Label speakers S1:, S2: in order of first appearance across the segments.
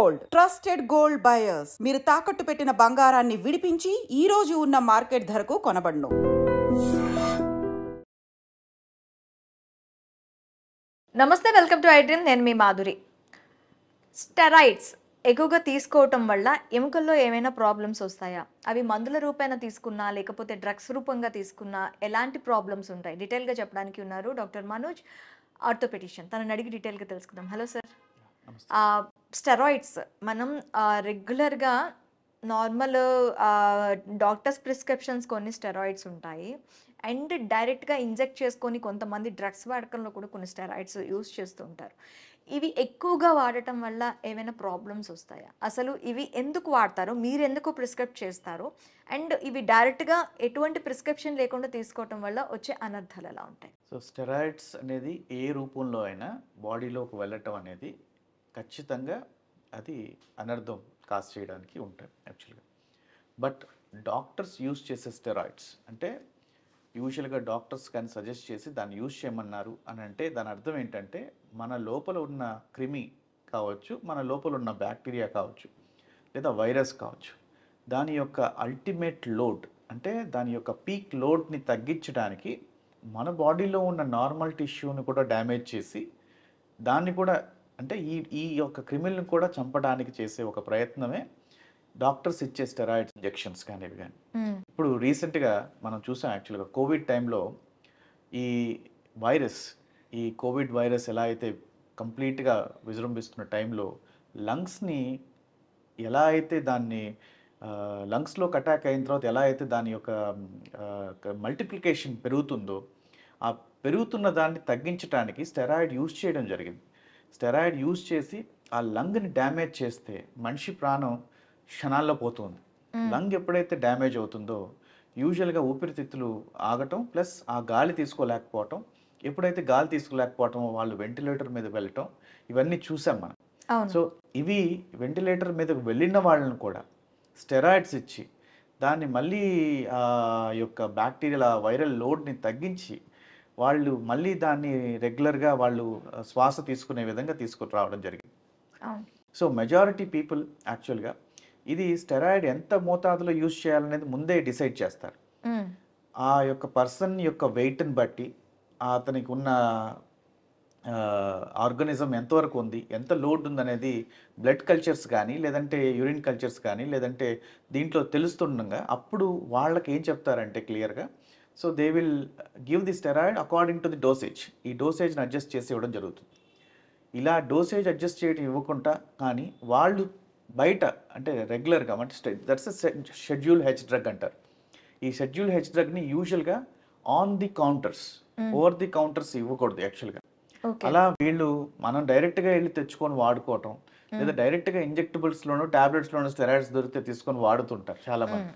S1: Gold, trusted gold buyers. మీరు తాకట్టు పెట్టిన బంగారాన్ని విడిపించి ఈ రోజు ఉన్న మార్కెట్ ధరకు కొనబడును.
S2: నమస్తే, వెల్కమ్ టు ఐడ్రీమ్. నేను మీ మాధురి. స్టెరాయిడ్స్ ఎక్కువగా తీసుకోవటం వల్ల ఎముకల్లో ఏమైనా ప్రాబ్లమ్స్ వస్తాయా? అవి మందుల రూపేణ తీసుకున్నా లేకపోతే డ్రగ్స్ రూపంగా తీసుకున్నా ఎలాంటి ప్రాబ్లమ్స్ ఉంటాయి? డీటెయిల్గా చెప్పడానికి ఉన్నారు డాక్టర్ మనోజ్, ఆర్థోపెడిషియన్. తనని అడిగి డీటెయిల్గా తెలుసుకుందాం. Hello sir. స్టెరాయిడ్స్ మనం రెగ్యులర్గా నార్మల్ డాక్టర్స్ ప్రిస్క్రిప్షన్స్ కొన్ని స్టెరాయిడ్స్ ఉంటాయి, అండ్ డైరెక్ట్గా ఇంజెక్ట్ చేసుకొని కొంతమంది డ్రగ్స్ వాడకంలో కూడా కొన్ని స్టెరాయిడ్స్ యూస్ చేస్తూ ఉంటారు. ఇవి ఎక్కువగా వాడటం వల్ల ఏమైనా ప్రాబ్లమ్స్ వస్తాయా? అసలు ఇవి ఎందుకు వాడతారు, మీరు ఎందుకు ప్రిస్క్రైబ్ చేస్తారు, అండ్ ఇవి డైరెక్ట్గా ఎటువంటి ప్రిస్క్రిప్షన్ లేకుండా తీసుకోవటం వల్ల వచ్చే అనర్థాలు ఎలా ఉంటాయి?
S3: సో స్టెరాయిడ్స్ అనేది ఏ రూపంలో అయినా బాడీలోకి వెళ్ళటం అనేది ఖచ్చితంగా అది అనర్థం కాజ్ చేయడానికి ఉంటాయి యాక్చువల్గా. బట్ డాక్టర్స్ యూస్ చేసే స్టెరాయిడ్స్ అంటే యూజువల్గా డాక్టర్స్ కానీ సజెస్ట్ చేసి దాన్ని యూజ్ చేయమన్నారు అని అంటే దాని అర్థం ఏంటంటే మన లోపల ఉన్న క్రిమి కావచ్చు, మన లోపల ఉన్న బ్యాక్టీరియా కావచ్చు, లేదా వైరస్ కావచ్చు, దాని యొక్క అల్టిమేట్ లోడ్ అంటే దాని యొక్క పీక్ లోడ్ని తగ్గించడానికి మన బాడీలో ఉన్న నార్మల్ టిష్యూని కూడా డ్యామేజ్ చేసి దాన్ని కూడా అంటే ఈ యొక్క క్రిమిల్ని కూడా చంపడానికి చేసే ఒక ప్రయత్నమే డాక్టర్స్ ఇచ్చే స్టెరాయిడ్స్ ఇంజెక్షన్స్ కానీ ఇవి కానీ. ఇప్పుడు రీసెంట్గా మనం చూసాం యాక్చువల్గా కోవిడ్ టైంలో ఈ కోవిడ్ వైరస్ ఎలా అయితే కంప్లీట్గా విజృంభిస్తున్న టైంలో లంగ్స్ని ఎలా అయితే దాన్ని లంగ్స్లోకి అటాక్ అయిన తర్వాత ఎలా అయితే దాని యొక్క మల్టిప్లికేషన్ పెరుగుతుందో ఆ పెరుగుతున్న దాన్ని తగ్గించడానికి స్టెరాయిడ్ యూజ్ చేయడం జరిగింది. స్టెరాయిడ్ యూజ్ చేసి ఆ లంగ్ని డ్యామేజ్ చేస్తే మనిషి ప్రాణం క్షణాల్లో పోతుంది. లంగ్ ఎప్పుడైతే డ్యామేజ్ అవుతుందో యూజువల్గా ఊపిరితిత్తులు ఆగటం ప్లస్ ఆ గాలి తీసుకోలేకపోవటం, ఎప్పుడైతే గాలి తీసుకోలేకపోవటం వాళ్ళు వెంటిలేటర్ మీద వెళ్ళటం, ఇవన్నీ చూసాం మనం. సో ఇవి వెంటిలేటర్ మీదకు వెళ్ళిన వాళ్ళని కూడా స్టెరాయిడ్స్ ఇచ్చి దాన్ని మళ్ళీ ఆ యొక్క బ్యాక్టీరియల్ వైరల్ లోడ్ని తగ్గించి వాళ్ళు మళ్ళీ దాన్ని రెగ్యులర్గా వాళ్ళు శ్వాస తీసుకునే విధంగా తీసుకుని రావడం జరిగింది. సో మెజారిటీ పీపుల్ యాక్చువల్గా ఇది స్టెరాయిడ్ ఎంత మోతాదులో యూజ్ చేయాలనేది ముందే డిసైడ్ చేస్తారు. ఆ యొక్క పర్సన్ యొక్క వెయిట్ని బట్టి అతనికి ఉన్న ఆర్గానిజం ఎంతవరకు ఉంది, ఎంత లోడ్ ఉందనేది బ్లడ్ కల్చర్స్ కానీ లేదంటే యూరిన్ కల్చర్స్ కానీ లేదంటే దీంట్లో తెలుస్తుండగా అప్పుడు వాళ్ళకి ఏం చెప్తారంటే క్లియర్గా, so they will give the steroid according to the dosage. ఈ డోసేజ్ని అడ్జస్ట్ చేసి ఇవ్వడం జరుగుతుంది. ఇలా డోసేజ్ అడ్జస్ట్ చేయడం ఇవ్వకుండా కానీ వాళ్ళు బయట అంటే రెగ్యులర్గా అంటే దట్స్ షెడ్యూల్ హెచ్ డ్రగ్ అంటారు. ఈ షెడ్యూల్ హెచ్ డ్రగ్ని యూజువల్గా on the counters, over the counters ఇవ్వకూడదు యాక్చువల్గా. అలా వీళ్ళు మనం డైరెక్ట్గా వెళ్ళి తెచ్చుకొని వాడుకోవటం లేదా డైరెక్ట్గా ఇంజెక్టబుల్స్లోనూ ట్యాబ్లెట్స్లోనూ స్టెరాయిడ్స్ దొరికితే తీసుకొని వాడుతుంటారు చాలామంది.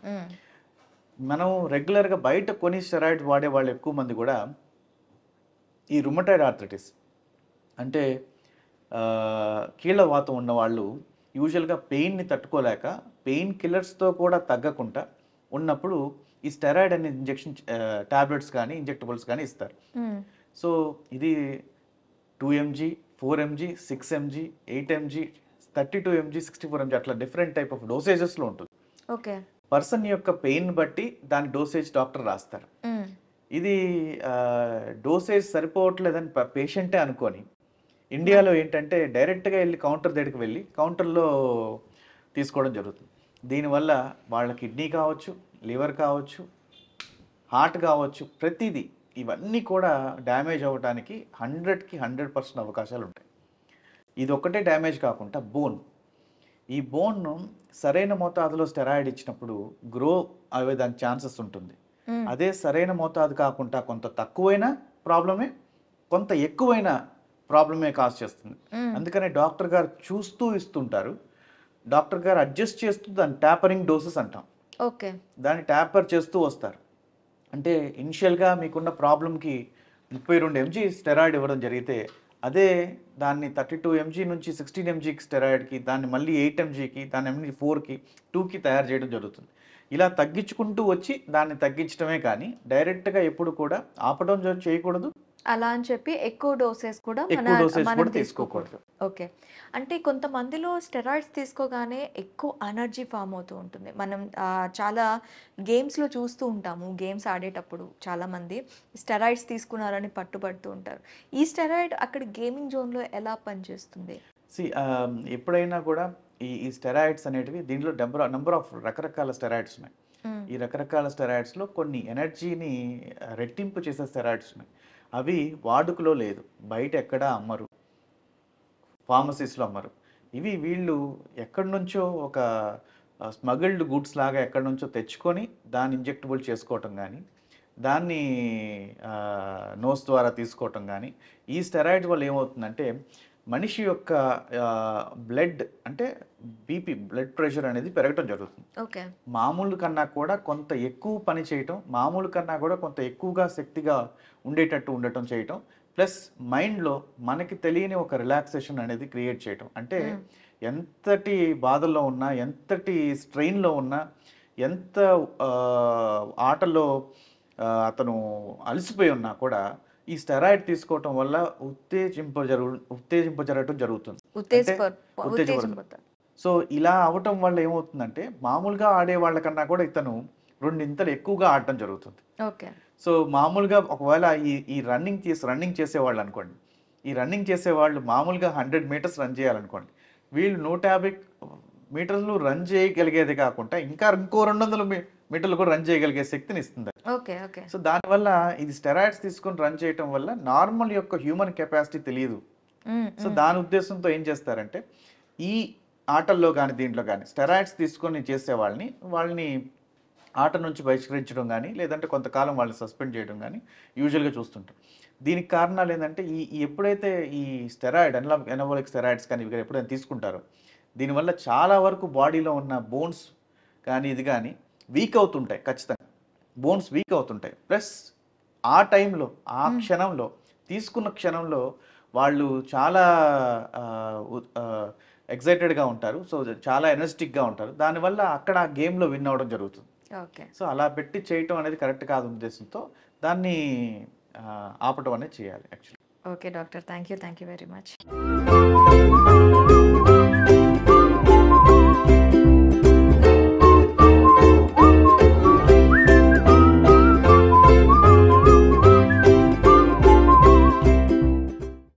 S3: మనం రెగ్యులర్గా బయట కొని స్టెరాయిడ్స్ వాడే వాళ్ళు ఎక్కువ మంది కూడా ఈ రుమటాయిడ్ ఆర్థరైటిస్ అంటే కీళ్ళవాతం ఉన్న వాళ్ళు యూజువల్గా పెయిన్ని తట్టుకోలేక పెయిన్ కిల్లర్స్తో కూడా తగ్గకుండా ఉన్నప్పుడు ఈ స్టెరాయిడ్ అనే ఇంజెక్షన్ ట్యాబ్లెట్స్ కానీ ఇంజెక్టబుల్స్ కానీ ఇస్తారు. సో ఇది 2 mg, 4 mg, 6 mg, 8 mg, 32 mg, 64 mg అట్లా డిఫరెంట్ టైప్ ఆఫ్ డోసేజెస్లో ఉంటుంది.
S2: ఓకే, పర్సన్
S3: యొక్క పెయిన్ బట్టి దాని డోసేజ్ డాక్టర్ రాస్తారు. ఇది డోసేజ్ సరిపోవట్లేదని పేషెంటే అనుకొని ఇండియాలో ఏంటంటే డైరెక్ట్గా వెళ్ళి కౌంటర్ దగ్గరికి వెళ్ళి కౌంటర్లో తీసుకోవడం జరుగుతుంది. దీనివల్ల వాళ్ళ కిడ్నీ కావచ్చు, లివర్ కావచ్చు, హార్ట్ కావచ్చు, ప్రతిదీ ఇవన్నీ కూడా డ్యామేజ్ అవ్వడానికి 100కి 100% అవకాశాలు ఉంటాయి. ఇది ఒక్కటే డ్యామేజ్ కాకుండా ఈ బోన్ను సరైన మోతాదులో స్టెరాయిడ్ ఇచ్చినప్పుడు గ్రో అయ్యేదానికి ఛాన్సెస్ ఉంటుంది. అదే సరైన మోతాదు కాకుండా కొంత తక్కువైన ప్రాబ్లమే, కొంత ఎక్కువైన ప్రాబ్లమే కాజ్ చేస్తుంది. అందుకనే డాక్టర్ గారు చూస్తూ ఇస్తుంటారు, డాక్టర్ గారు అడ్జస్ట్ చేస్తూ దాన్ని ట్యాపరింగ్ డోసెస్ అంటాం.
S2: ఓకే,
S3: దాన్ని ట్యాపర్ చేస్తూ వస్తారు. అంటే ఇనిషియల్గా మీకున్న ప్రాబ్లంకి 32 mg స్టెరాయిడ్ ఇవ్వడం జరిగితే అదే దాన్ని 32 mg నుంచి 16 mg స్టెరాయిడ్కి, దాన్ని మళ్ళీ 8 mgకి, దాన్ని 4కి, 2కి తయారు చేయడం జరుగుతుంది. ఇలా తగ్గించుకుంటూ వచ్చి దాన్ని తగ్గించడమే కానీ డైరెక్ట్గా ఎప్పుడు కూడా ఆపడం చేయకూడదు,
S2: అలా అని చెప్పి ఎక్కువ డోసెస్ కూడా
S3: ఎక్కువ డోసేజ్
S2: మనం
S3: కూడా
S2: తీసుకోకూడదు.
S3: తీసుకోకూడదు.
S2: ఓకే. అంటే కొంతమందిలో స్టెరాయిడ్స్ తీసుకోగానే ఎక్కువ ఎనర్జీ ఫామ్ అవుతూ ఉంటుంది. మనం చాలా గేమ్స్‌లో చూస్తూ ఉంటాము. గేమ్స్ ఆడేటప్పుడు చాలామంది స్టెరాయిడ్స్ తీసుకున్నారని పట్టుబడుతూ ఉంటారు. ఈ స్టెరాయిడ్ అక్కడ గేమింగ్ జోన్‌లో ఎలా పనిచేస్తుంది?
S3: ఎప్పుడైనా కూడా ఈ స్టెరాయిడ్స్ అనేటివి దీంట్లో నంబర్ ఆఫ్ రకరకాల స్టెరాయిడ్స్ ఉన్నాయి.
S2: హ్మ్.
S3: ఈ రకరకాల స్టెరాయిడ్స్‌లో కొన్ని ఎనర్జీని రెట్టింపు చేసే స్టెరాయిడ్స్ ఉన్నాయి. అవి వాడుకలో లేదు. బయట ఎక్కడా అమ్మరు. ఫార్మసీస్‌లో అమ్మరు. ఇవి వీళ్ళు ఎక్కడి నుంచో ఒక స్మగిల్డ్ గూడ్స్ లాగా ఎక్కడి నుంచో తెచ్చుకొని దాన్ని ఇంజెక్టబుల్ చేసుకోవటం గానీ, దాన్ని నోస్ ద్వారా తీసుకోవటం గానీ, ఈ స్టెరాయిడ్స్ వల్ల ఏమవుతుందంటే మనిషి యొక్క బ్లడ్ అంటే బ్లడ్ ప్రెషర్ అనేది పెరగటం జరుగుతుంది.
S2: ఓకే.
S3: మామూలు కన్నా కూడా కొంత ఎక్కువ పని చేయటం, మామూలు కన్నా కూడా కొంత ఎక్కువగా శక్తిగా ఉండేటట్టు ఉండటం చేయటం, ప్లస్ మైండ్‌లో మనకి తెలియని ఒక రిలాక్సేషన్ అనేది క్రియేట్ చేయటం. అంటే
S2: హ్మ్.
S3: ఎంతటి బాధల్లో ఉన్నా, ఎంతటి స్ట్రెయిన్‌లో ఉన్నా, ఎంత ఆటలో అతను అలసిపోయి ఉన్నా కూడా ఈ స్టెరాయిడ్ తీసుకోవటం వల్ల ఉత్తేజింపజరగటం జరుగుతుంది. అంటే ఉత్తేజపడతాం.
S2: ఉత్తేజపడతారు.
S3: సో, ఇలా అవ్వటం వల్ల ఏమవుతుందంటే, మామూలుగా ఆడే వాళ్ళకన్నా కూడా ఇతను రెండింతలు ఎక్కువగా ఆడటం జరుగుతుంది.
S2: ఓకే.
S3: సో, మామూలుగా ఒకవేళ ఈ రన్నింగ్ చేసేవాళ్ళనుకోండి. ఈ రన్నింగ్ చేసేవాళ్ళు మామూలుగా 100 మీటర్స్ రన్ చేయాలనుకోండి. వీళ్ళు 150 మీటర్లు రన్ చేయగలిగేది కాకుండా ఇంకో 200 మీటర్లు కూడా రన్ చేయగలిగే శక్తిని ఇస్తుంది.
S2: ఓకే. ఓకే.
S3: సో, దానివల్ల ఇది స్టెరాయిడ్స్ తీసుకొని రన్ చేయటం వల్ల నార్మల్ యొక్క హ్యూమన్ కెపాసిటీ తెలీదు.
S2: హ్మ్.
S3: సో,
S2: హ్మ్.
S3: దాని ఉద్దేశంతో ఏం చేస్తారంటే, ఈ ఆటల్లో గానీ, దీంట్లో గానీ స్టెరాయిడ్స్ తీసుకొని చేసే వాళ్ళని ఆట నుంచి బహిష్కరించడం గానీ, లేదంటే కొంతకాలం వాళ్ళని సస్పెండ్ చేయడం గానీ యూజువల్‌గా చూస్తుంటాం. దీనికి కారణాలేందంటే, ఈ ఎప్పుడైతే ఈ స్టెరాయిడ్ ఎనబోలిక్ స్టెరాయిడ్స్ కానీ, ఇవి ఎప్పుడైనా తీసుకుంటారో, దీనివల్ల చాలా వరకు బాడీలో ఉన్న బోన్స్ కానీ, ఇది గానీ వీక్ అవుతుంటాయి ఖచ్చితంగా. బోన్స్ వీక్ అవుతుంటాయి. ప్లస్ ఆ టైంలో, క్షణంలో, తీసుకున్న క్షణంలో వాళ్ళు చాలా ఎక్సైటెడ్‌గా ఉంటారు. సో, చాలా ఎనర్జిటిక్‌గా ఉంటారు. దానివల్ల అక్కడ ఆ గేమ్‌లో విన్ అవ్వడం జరుగుతుంది.
S2: ఓకే.
S3: సో, అలా పెట్టి చేయటం అనేది కరెక్ట్ కాదు ఉద్దేశంతో దాన్ని ఆపటం అనేది చేయాలి actually.
S2: Okay doctor. Thank you very much.